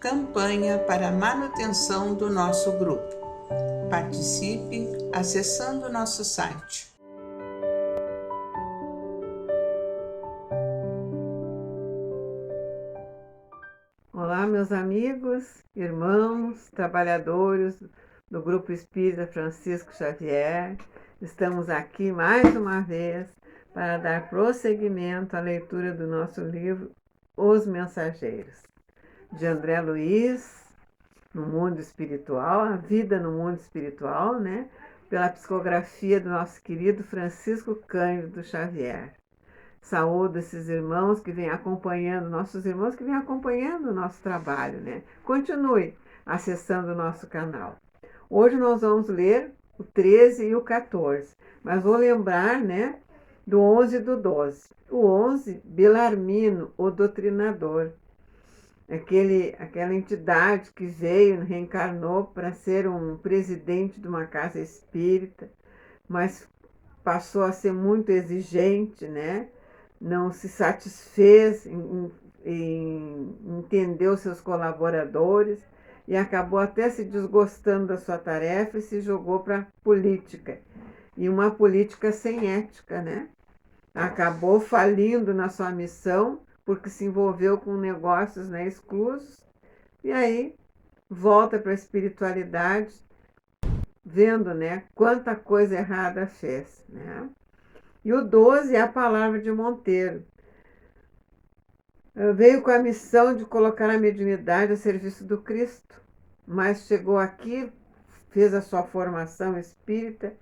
campanha para a manutenção do nosso grupo. Participe acessando nosso site. Olá, meus amigos, irmãos, trabalhadores do Grupo Espírita Francisco Xavier. Estamos aqui mais uma vez para dar prosseguimento à leitura do nosso livro Os Mensageiros, de André Luiz, no mundo espiritual, a vida no mundo espiritual, pela psicografia do nosso querido Francisco Cândido Xavier. Saúdo esses irmãos que vêm acompanhando, nossos irmãos que vêm acompanhando o nosso trabalho, Continue acessando o nosso canal. Hoje nós vamos ler o 13 e o 14, mas vou lembrar, do 11 e do 12. O 11, Belarmino, o doutrinador. Aquela entidade que veio, reencarnou para ser um presidente de uma casa espírita, mas passou a ser muito exigente, não se satisfez em entender os seus colaboradores e acabou até se desgostando da sua tarefa e se jogou para a política. E uma política sem ética, Acabou falindo na sua missão porque se envolveu com negócios exclusos e aí volta para a espiritualidade vendo quanta coisa errada fez. E o 12 é a palavra de Monteiro. Veio com a missão de colocar a mediunidade a serviço do Cristo, mas chegou aqui, fez a sua formação espírita,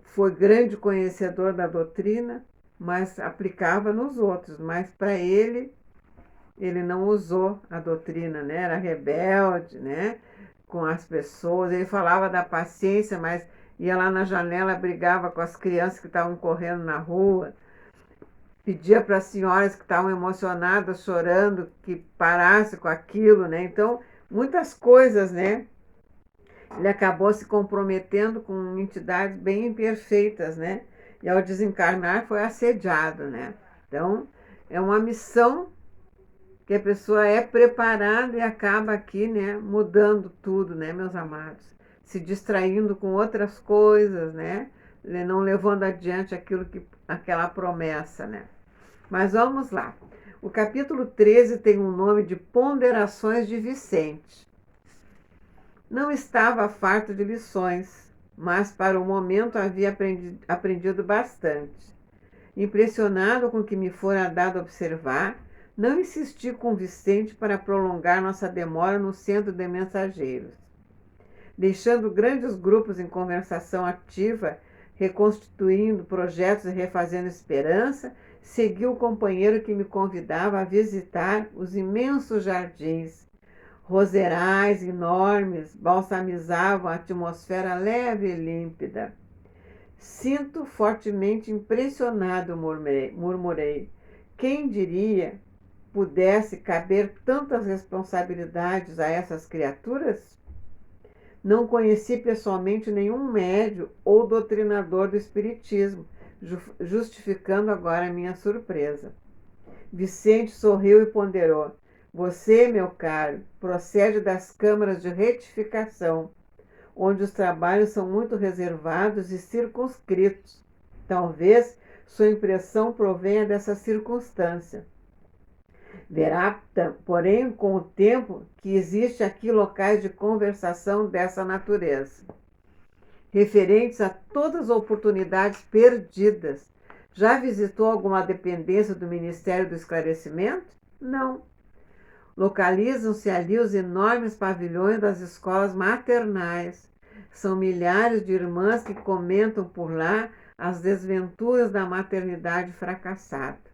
foi grande conhecedor da doutrina, mas aplicava nos outros, mas para ele não usou a doutrina, era rebelde, com as pessoas. Ele falava da paciência, mas ia lá na janela, brigava com as crianças que estavam correndo na rua, pedia para as senhoras que estavam emocionadas, chorando, que parasse com aquilo, Então, muitas coisas, Ele acabou se comprometendo com entidades bem imperfeitas, E ao desencarnar foi assediado, Então, é uma missão que a pessoa é preparada e acaba aqui, mudando tudo, meus amados? Se distraindo com outras coisas, não levando adiante aquela promessa, Mas vamos lá. O capítulo 13 tem o nome de Ponderações de Vicente. Não estava farto de lições, mas para o momento havia aprendido bastante. Impressionado com o que me fora dado observar, não insisti com Vicente para prolongar nossa demora no centro de mensageiros. Deixando grandes grupos em conversação ativa, reconstituindo projetos e refazendo esperança, segui o companheiro que me convidava a visitar os imensos jardins. Roserais enormes balsamizavam a atmosfera leve e límpida. Sinto fortemente impressionado, murmurei. Quem diria pudesse caber tantas responsabilidades a essas criaturas? Não conheci pessoalmente nenhum médium ou doutrinador do espiritismo, justificando agora a minha surpresa. Vicente sorriu e ponderou. Você, meu caro, procede das câmaras de retificação, onde os trabalhos são muito reservados e circunscritos. Talvez sua impressão provenha dessa circunstância. Verá, porém, com o tempo, que existe aqui locais de conversação dessa natureza, referentes a todas as oportunidades perdidas. Já visitou alguma dependência do Ministério do Esclarecimento? Não. Localizam-se ali os enormes pavilhões das escolas maternais. São milhares de irmãs que comentam por lá as desventuras da maternidade fracassada,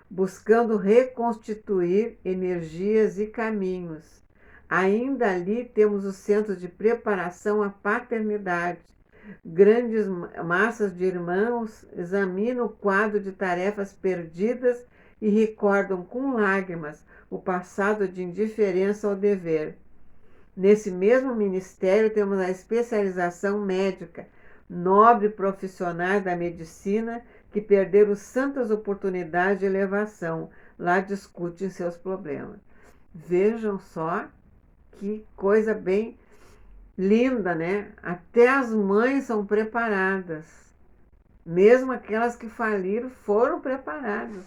buscando reconstituir energias e caminhos. Ainda ali temos o centro de preparação à paternidade. Grandes massas de irmãos examinam o quadro de tarefas perdidas e recordam com lágrimas o passado de indiferença ao dever. Nesse mesmo ministério temos a especialização médica, nobre profissionais da medicina que perderam santas oportunidades de elevação. Lá discutem seus problemas. Vejam só que coisa bem linda, né? Até as mães são preparadas. Mesmo aquelas que faliram foram preparadas.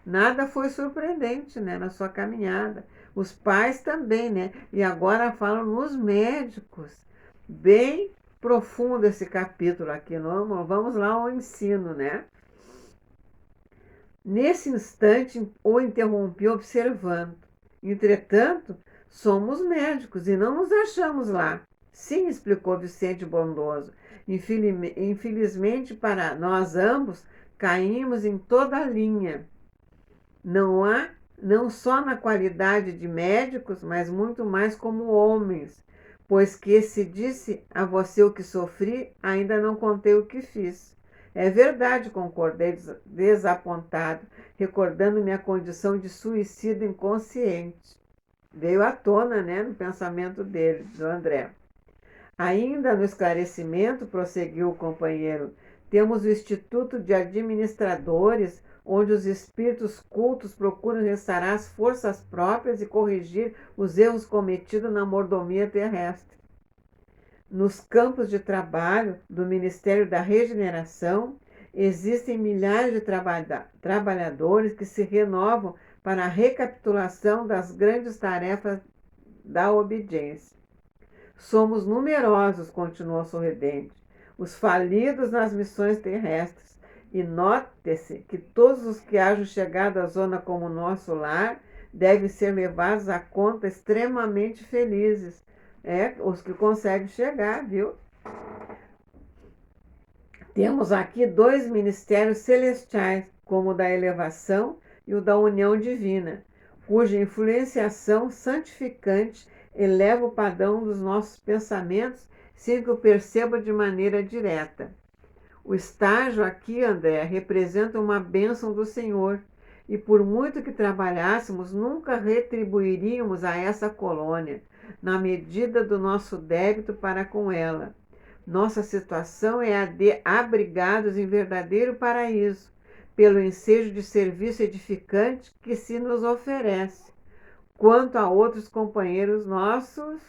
Nada foi surpreendente, né, na sua caminhada. Os pais também, né? E agora falam nos médicos. Bem profundo esse capítulo aqui. Vamos lá ao ensino, né? Nesse instante, o interrompi observando. Entretanto, somos médicos e não nos achamos lá. Sim, explicou Vicente bondoso. Infelizmente para nós ambos, caímos em toda a linha. Não só na qualidade de médicos, mas muito mais como homens, pois que se disse a você o que sofri, ainda não contei o que fiz. É verdade, concordei desapontado, recordando minha condição de suicida inconsciente. Veio à tona, né, no pensamento dele, do André. Ainda no esclarecimento, prosseguiu o companheiro, temos o Instituto de Administradores, onde os espíritos cultos procuram restaurar as forças próprias e corrigir os erros cometidos na mordomia terrestre. Nos campos de trabalho do Ministério da Regeneração, existem milhares de trabalhadores que se renovam para a recapitulação das grandes tarefas da obediência. Somos numerosos, continuou sorridente, os falidos nas missões terrestres. E note-se que todos os que hajam chegado à zona como nosso lar devem ser levados à conta extremamente felizes. Os que conseguem chegar, viu? Temos aqui 2 ministérios celestiais, como o da elevação e o da união divina, cuja influenciação santificante eleva o padrão dos nossos pensamentos sem que o perceba de maneira direta. O estágio aqui, André, representa uma bênção do Senhor, e por muito que trabalhássemos, nunca retribuiríamos a essa colônia, na medida do nosso débito para com ela. Nossa situação é a de abrigados em verdadeiro paraíso, pelo ensejo de serviço edificante que se nos oferece. Quanto a outros companheiros nossos,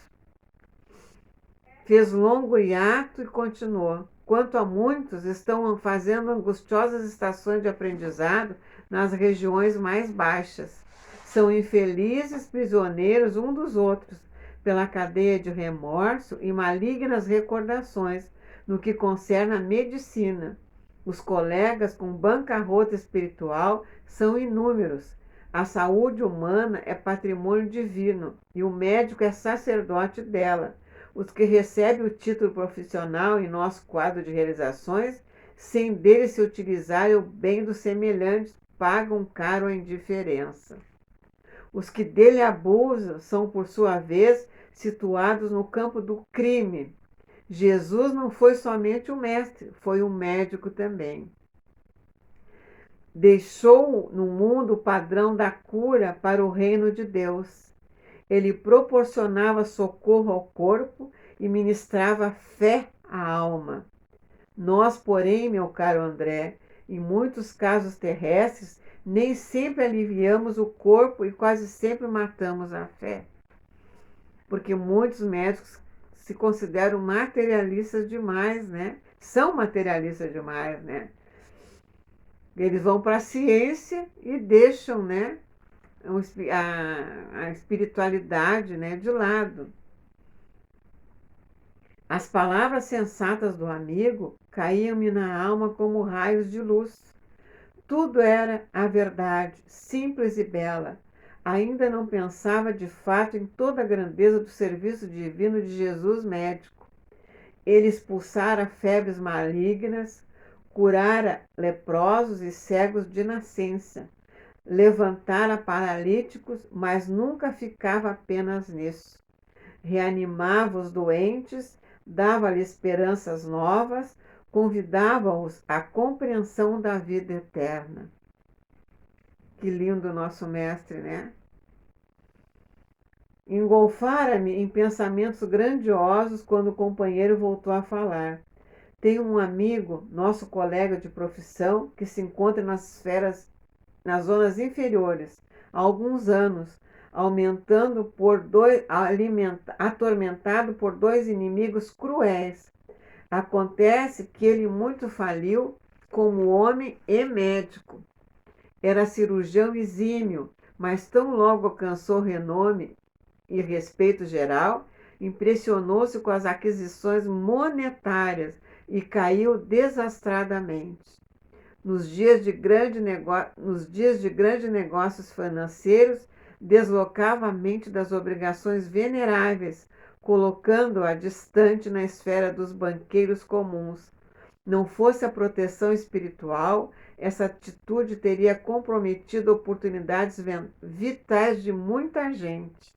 fez longo hiato e continuou. Quanto a muitos, estão fazendo angustiosas estações de aprendizado nas regiões mais baixas. São infelizes prisioneiros um dos outros, pela cadeia de remorso e malignas recordações, no que concerne à medicina. Os colegas com bancarrota espiritual são inúmeros. A saúde humana é patrimônio divino e o médico é sacerdote dela. Os que recebem o título profissional em nosso quadro de realizações, sem dele se utilizarem o bem dos semelhantes, pagam caro a indiferença. Os que dele abusam são, por sua vez, situados no campo do crime. Jesus não foi somente um mestre, foi um médico também. Deixou no mundo o padrão da cura para o reino de Deus. Ele proporcionava socorro ao corpo e ministrava fé à alma. Nós, porém, meu caro André, em muitos casos terrestres, nem sempre aliviamos o corpo e quase sempre matamos a fé. Porque muitos médicos se consideram materialistas demais, né? São materialistas demais, né? Eles vão para a ciência e deixam, né, a espiritualidade, né, de lado. As palavras sensatas do amigo caíam-me na alma como raios de luz. Tudo era a verdade, simples e bela. Ainda não pensava de fato em toda a grandeza do serviço divino de Jesus médico. Ele expulsara febres malignas, curara leprosos e cegos de nascença, levantara paralíticos, mas nunca ficava apenas nisso. Reanimava os doentes, dava-lhes esperanças novas, convidava-os à compreensão da vida eterna. Que lindo nosso mestre, né? Engolfara-me em pensamentos grandiosos quando o companheiro voltou a falar. Tenho um amigo, nosso colega de profissão, que se encontra nas zonas inferiores, há alguns anos, atormentado por dois inimigos cruéis. Acontece que ele muito faliu como homem e médico. Era cirurgião exímio, mas tão logo alcançou renome e respeito geral, impressionou-se com as aquisições monetárias e caiu desastradamente. Nos dias de grandes negócios financeiros, deslocava a mente das obrigações veneráveis, colocando-a distante na esfera dos banqueiros comuns. Não fosse a proteção espiritual, essa atitude teria comprometido oportunidades vitais de muita gente.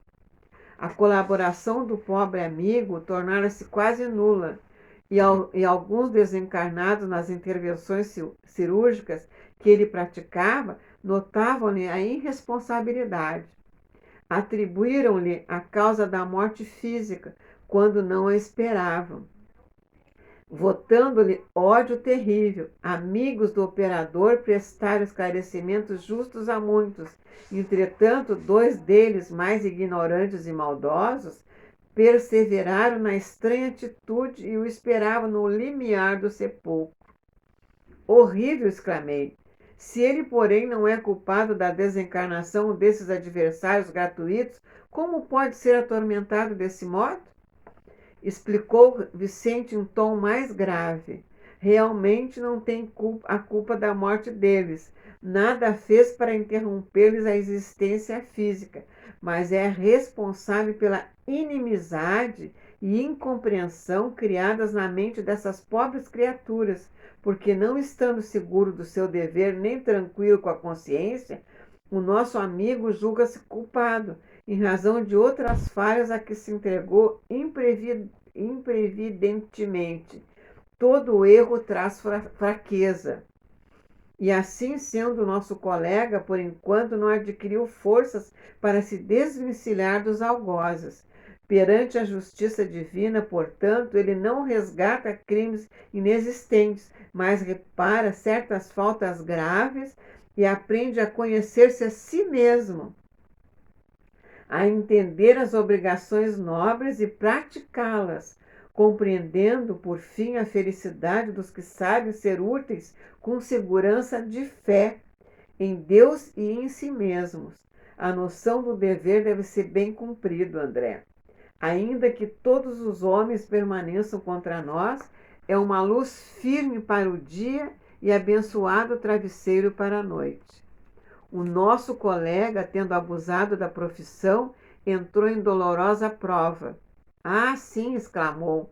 A colaboração do pobre amigo tornara-se quase nula, e alguns desencarnados nas intervenções cirúrgicas que ele praticava notavam-lhe a irresponsabilidade. Atribuíram-lhe a causa da morte física, quando não a esperavam, votando-lhe ódio terrível. Amigos do operador prestaram esclarecimentos justos a muitos. Entretanto, dois deles, mais ignorantes e maldosos, perseveraram na estranha atitude e o esperavam no limiar do sepulcro. Horrível, exclamei. Se ele, porém, não é culpado da desencarnação desses adversários gratuitos, como pode ser atormentado desse modo? Explicou Vicente em tom mais grave. Realmente não tem a culpa da morte deles. Nada fez para interromper-lhes a existência física, mas é responsável pela inimizade e incompreensão criadas na mente dessas pobres criaturas, porque não estando seguro do seu dever nem tranquilo com a consciência, o nosso amigo julga-se culpado, em razão de outras falhas a que se entregou imprevidentemente. Todo erro traz fraqueza. E assim sendo, nosso colega, por enquanto, não adquiriu forças para se desvencilhar dos algozes. Perante a justiça divina, portanto, ele não resgata crimes inexistentes, mas repara certas faltas graves e aprende a conhecer-se a si mesmo, a entender as obrigações nobres e praticá-las, compreendendo, por fim, a felicidade dos que sabem ser úteis com segurança de fé em Deus e em si mesmos. A noção do dever deve ser bem cumprido, André. Ainda que todos os homens permaneçam contra nós, é uma luz firme para o dia e abençoado travesseiro para a noite. O nosso colega, tendo abusado da profissão, entrou em dolorosa prova. Ah, sim, exclamei,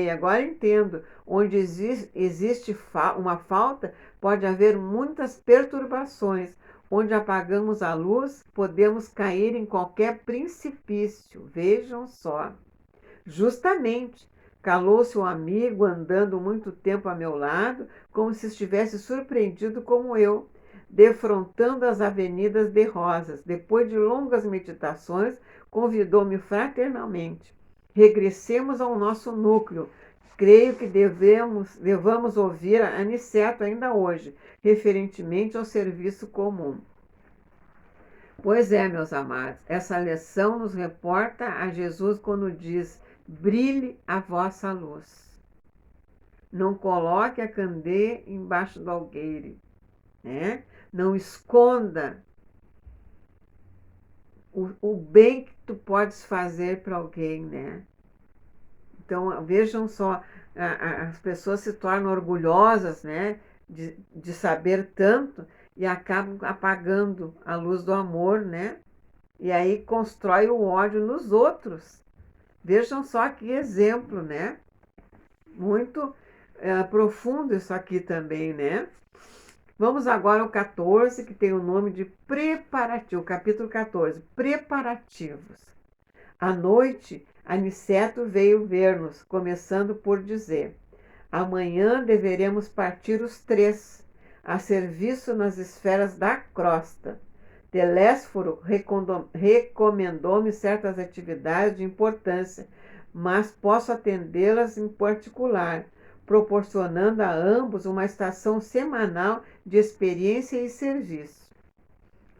agora entendo. Onde existe uma falta, pode haver muitas perturbações. Onde apagamos a luz, podemos cair em qualquer precipício. Vejam só. Justamente, calou-se o amigo, andando muito tempo a meu lado, como se estivesse surpreendido como eu, defrontando as avenidas de rosas. Depois de longas meditações, convidou-me fraternalmente. Regressemos ao nosso núcleo. Creio que devamos ouvir Aniceto ainda hoje, referentemente ao serviço comum. Pois é, meus amados, essa lição nos reporta a Jesus quando diz: brilhe a vossa luz. Não coloque a candeia embaixo do alqueire, né? Não esconda o bem que tu podes fazer para alguém, né? Então, vejam só, as pessoas se tornam orgulhosas, né, de saber tanto e acabam apagando a luz do amor, né? E aí constrói o ódio nos outros. Vejam só que exemplo, né? Muito profundo isso aqui também, né? Vamos agora ao 14, que tem o nome de preparativo, capítulo 14, preparativos. À noite, Aniceto veio ver-nos, começando por dizer: amanhã deveremos partir os três, a serviço nas esferas da crosta. Telésforo recomendou-me certas atividades de importância, mas posso atendê-las em particular, proporcionando a ambos uma estação semanal de experiência e serviço.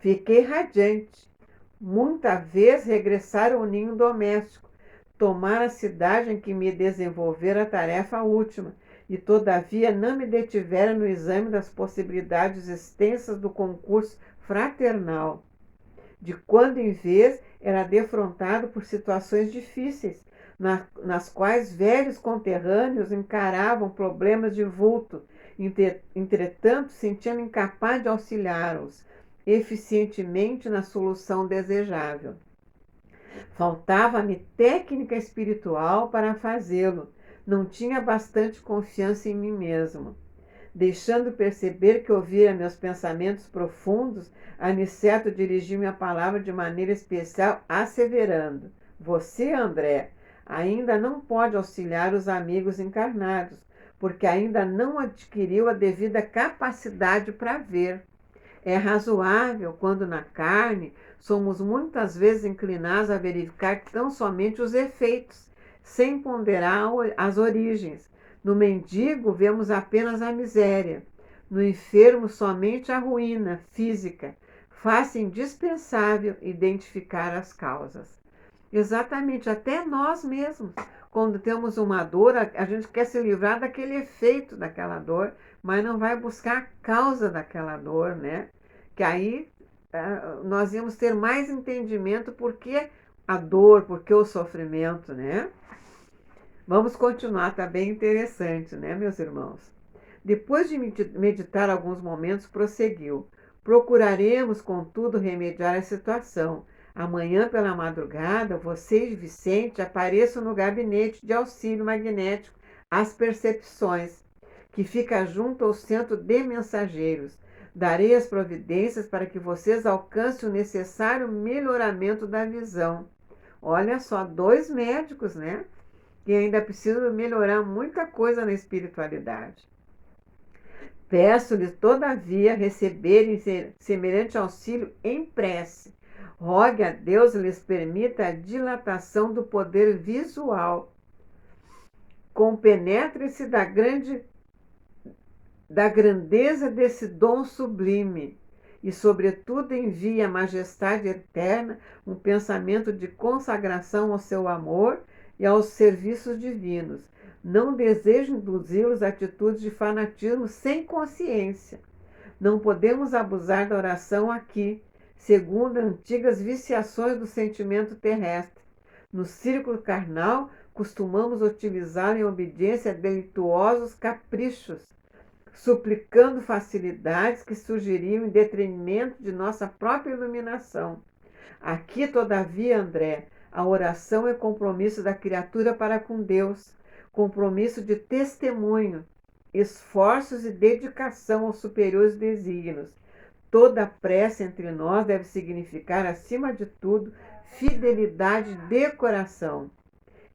Fiquei radiante. Muita vez regressar ao ninho doméstico, tomar a cidade em que me desenvolver a tarefa última, e todavia não me detivera no exame das possibilidades extensas do concurso fraternal. De quando em vez era defrontado por situações difíceis, nas quais velhos conterrâneos encaravam problemas de vulto. Entretanto, sentia-me incapaz de auxiliá-los eficientemente na solução desejável. Faltava-me técnica espiritual para fazê-lo. Não tinha bastante confiança em mim mesmo. Deixando perceber que ouvira meus pensamentos profundos, Aniceto dirigiu-me a palavra de maneira especial, asseverando: Você, André, ainda não pode auxiliar os amigos encarnados, porque ainda não adquiriu a devida capacidade para ver. É razoável quando na carne somos muitas vezes inclinados a verificar tão somente os efeitos, sem ponderar as origens. No mendigo vemos apenas a miséria, no enfermo somente a ruína física. Faz-se indispensável identificar as causas. Exatamente, até nós mesmos. Quando temos uma dor, a gente quer se livrar daquele efeito daquela dor, mas não vai buscar a causa daquela dor, né? Que aí nós íamos ter mais entendimento por que a dor, por que o sofrimento, né? Vamos continuar, está bem interessante, né, meus irmãos? Depois de meditar alguns momentos, prosseguiu. Procuraremos, contudo, remediar a situação. Amanhã pela madrugada, você e Vicente apareçam no gabinete de auxílio magnético às percepções, que fica junto ao centro de mensageiros. Darei as providências para que vocês alcancem o necessário melhoramento da visão. Olha só, 2 médicos, né? Que ainda precisam melhorar muita coisa na espiritualidade. Peço-lhes, todavia, receberem semelhante auxílio em prece. Rogue a Deus lhes permita a dilatação do poder visual. Compenetre-se da grandeza desse dom sublime e, sobretudo, envie à majestade eterna um pensamento de consagração ao seu amor e aos serviços divinos. Não desejo induzi-los a atitudes de fanatismo sem consciência. Não podemos abusar da oração aqui, segundo antigas viciações do sentimento terrestre. No círculo carnal, costumamos utilizá-la em obediência a delituosos caprichos, suplicando facilidades que surgiriam em detrimento de nossa própria iluminação. Aqui, todavia, André, a oração é compromisso da criatura para com Deus, compromisso de testemunho, esforços e dedicação aos superiores desígnios. Toda prece entre nós deve significar, acima de tudo, fidelidade de coração.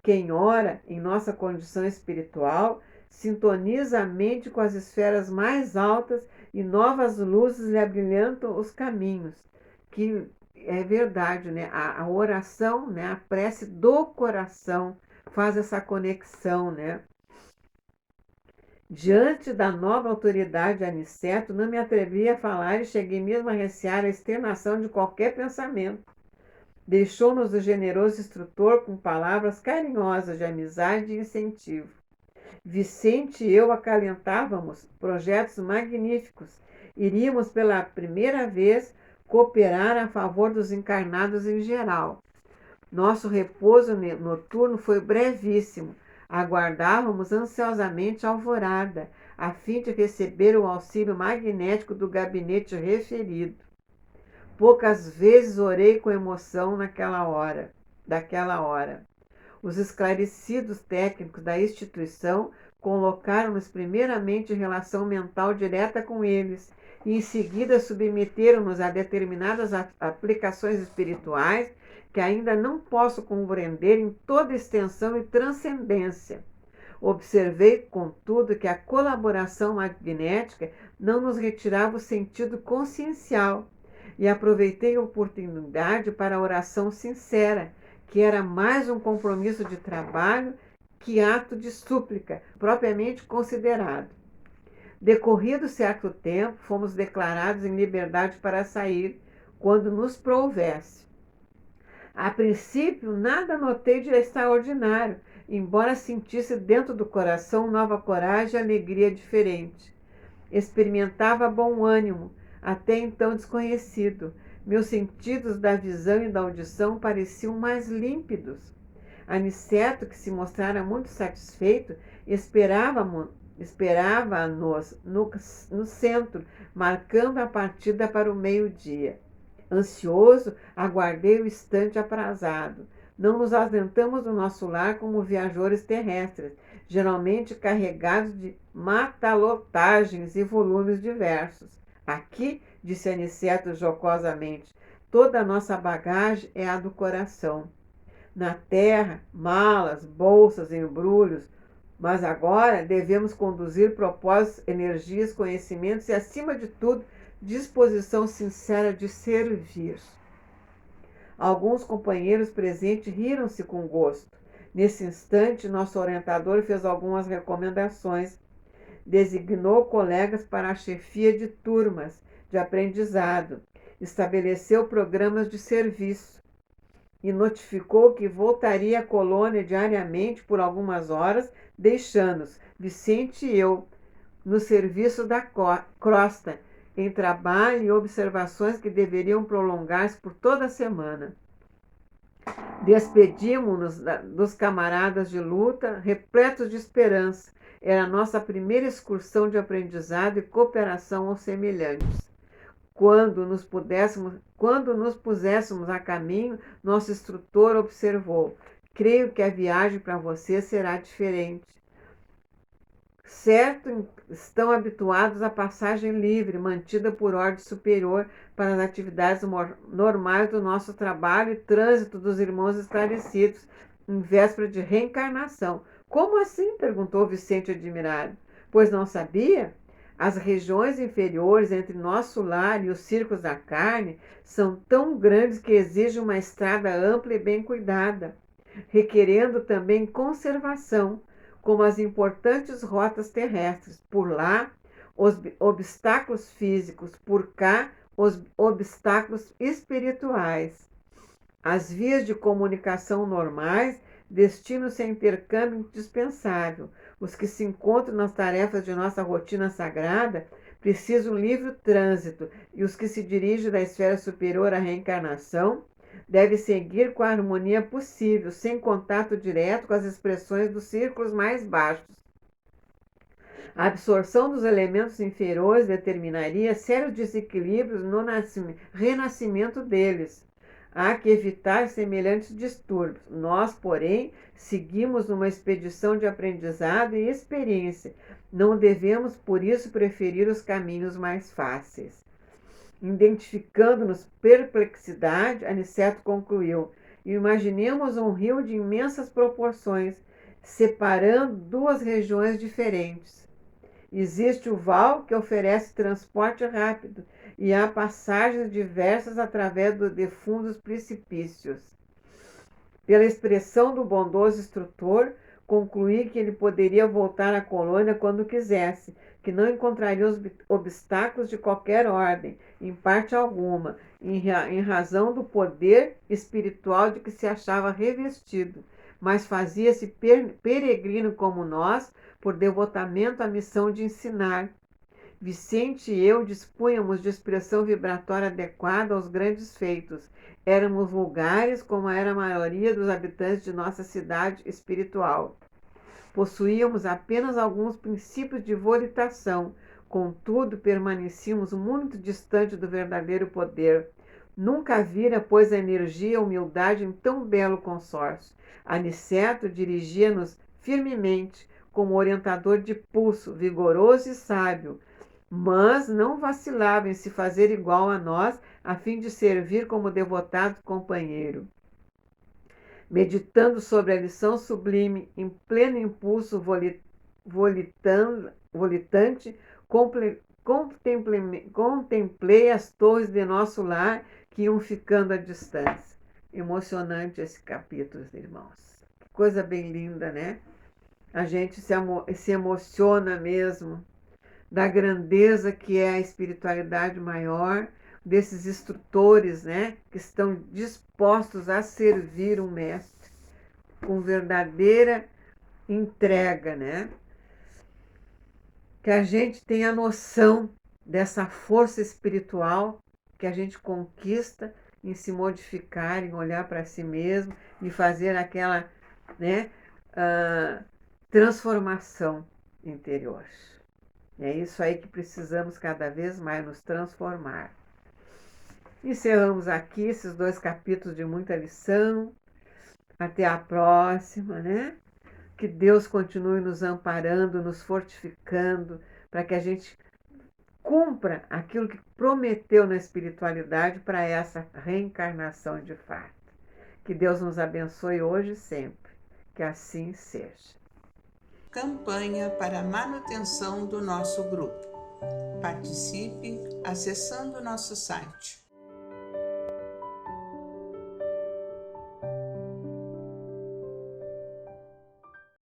Quem ora, em nossa condição espiritual, sintoniza a mente com as esferas mais altas e novas luzes lhe abrilhantam os caminhos. Que é verdade, né? A oração, né? A prece do coração faz essa conexão, né? Diante da nova autoridade de Aniceto, não me atrevi a falar e cheguei mesmo a recear a externação de qualquer pensamento. Deixou-nos o generoso instrutor com palavras carinhosas de amizade e incentivo. Vicente e eu acalentávamos projetos magníficos. Iríamos pela primeira vez cooperar a favor dos encarnados em geral. Nosso repouso noturno foi brevíssimo. Aguardávamos ansiosamente a alvorada, a fim de receber o auxílio magnético do gabinete referido. Poucas vezes orei com emoção daquela hora. Os esclarecidos técnicos da instituição colocaram-nos primeiramente em relação mental direta com eles e em seguida submeteram-nos a determinadas aplicações espirituais que ainda não posso compreender em toda extensão e transcendência. Observei, contudo, que a colaboração magnética não nos retirava o sentido consciencial e aproveitei a oportunidade para a oração sincera, que era mais um compromisso de trabalho que ato de súplica, propriamente considerado. Decorrido certo tempo, fomos declarados em liberdade para sair. quando nos prouvesse. A princípio, nada notei de extraordinário, embora sentisse dentro do coração nova coragem e alegria diferente. Experimentava bom ânimo, até então desconhecido. Meus sentidos da visão e da audição pareciam mais límpidos. Aniceto, que se mostrara muito satisfeito, esperava-nos no centro, marcando a partida para o meio-dia. Ansioso, aguardei o instante aprazado. Não nos ausentamos do nosso lar como viajores terrestres, geralmente carregados de matalotagens e volumes diversos. Aqui, disse Aniceto jocosamente, toda a nossa bagagem é a do coração. Na terra, malas, bolsas, embrulhos, mas agora devemos conduzir propósitos, energias, conhecimentos e, acima de tudo, disposição sincera de servir. Alguns companheiros presentes riram-se com gosto. Nesse instante, nosso orientador fez algumas recomendações. Designou colegas para a chefia de turmas de aprendizado. Estabeleceu programas de serviço e notificou que voltaria à colônia diariamente por algumas horas, deixando-nos, Vicente e eu, no serviço da crosta, em trabalho e observações que deveriam prolongar-se por toda a semana. Despedimos-nos dos camaradas de luta, repletos de esperança. Era a nossa primeira excursão de aprendizado e cooperação aos semelhantes. Quando nos puséssemos a caminho, nosso instrutor observou: creio que a viagem para você será diferente. Certo, estão habituados à passagem livre, mantida por ordem superior para as atividades normais do nosso trabalho e trânsito dos irmãos esclarecidos, em véspera de reencarnação. Como assim? Perguntou Vicente admirado. Pois não sabia? As regiões inferiores entre nosso lar e os círculos da carne são tão grandes que exigem uma estrada ampla e bem cuidada, requerendo também conservação, como as importantes rotas terrestres. Por lá, os obstáculos físicos, por cá, os obstáculos espirituais. As vias de comunicação normais destinam-se a intercâmbio indispensável. Os que se encontram nas tarefas de nossa rotina sagrada precisam livre trânsito, e os que se dirigem da esfera superior à reencarnação devem seguir com a harmonia possível, sem contato direto com as expressões dos círculos mais baixos. A absorção dos elementos inferiores determinaria sérios desequilíbrios no renascimento deles. Há que evitar semelhantes distúrbios. Nós, porém, seguimos numa expedição de aprendizado e experiência. Não devemos, por isso, preferir os caminhos mais fáceis. Identificando-nos perplexidade, Aniceto concluiu: imaginemos um rio de imensas proporções, separando duas regiões diferentes. Existe o val, que oferece transporte rápido, e há passagens diversas através de fundos precipícios. Pela expressão do bondoso instrutor, concluí que ele poderia voltar à colônia quando quisesse, que não encontraria os obstáculos de qualquer ordem, em parte alguma, em razão do poder espiritual de que se achava revestido, mas fazia-se peregrino como nós, por devotamento à missão de ensinar. Vicente e eu dispunhamos de expressão vibratória adequada aos grandes feitos. Éramos vulgares, como era a maioria dos habitantes de nossa cidade espiritual. Possuíamos apenas alguns princípios de volitação, contudo, permanecíamos muito distante do verdadeiro poder. Nunca vira, pois, a energia e a humildade em tão belo consórcio. Aniceto dirigia-nos firmemente, como orientador de pulso, vigoroso e sábio, mas não vacilava em se fazer igual a nós, a fim de servir como devotado companheiro. Meditando sobre a lição sublime, em pleno impulso volitante, contemplei as torres de nosso lar que iam ficando à distância. Emocionante esse capítulo, irmãos. Que coisa bem linda, né? A gente se emociona mesmo da grandeza que é a espiritualidade maior, desses instrutores, né, que estão dispostos a servir o Mestre com verdadeira entrega, né? Que a gente tenha noção dessa força espiritual que a gente conquista em se modificar, em olhar para si mesmo, em fazer aquela, né, transformação interior. É isso aí que precisamos cada vez mais nos transformar. Encerramos aqui esses 2 capítulos de muita lição. Até a próxima, né? Que Deus continue nos amparando, nos fortificando, para que a gente cumpra aquilo que prometeu na espiritualidade para essa reencarnação de fato. Que Deus nos abençoe hoje e sempre. Que assim seja. Campanha para a manutenção do nosso grupo. Participe acessando nosso site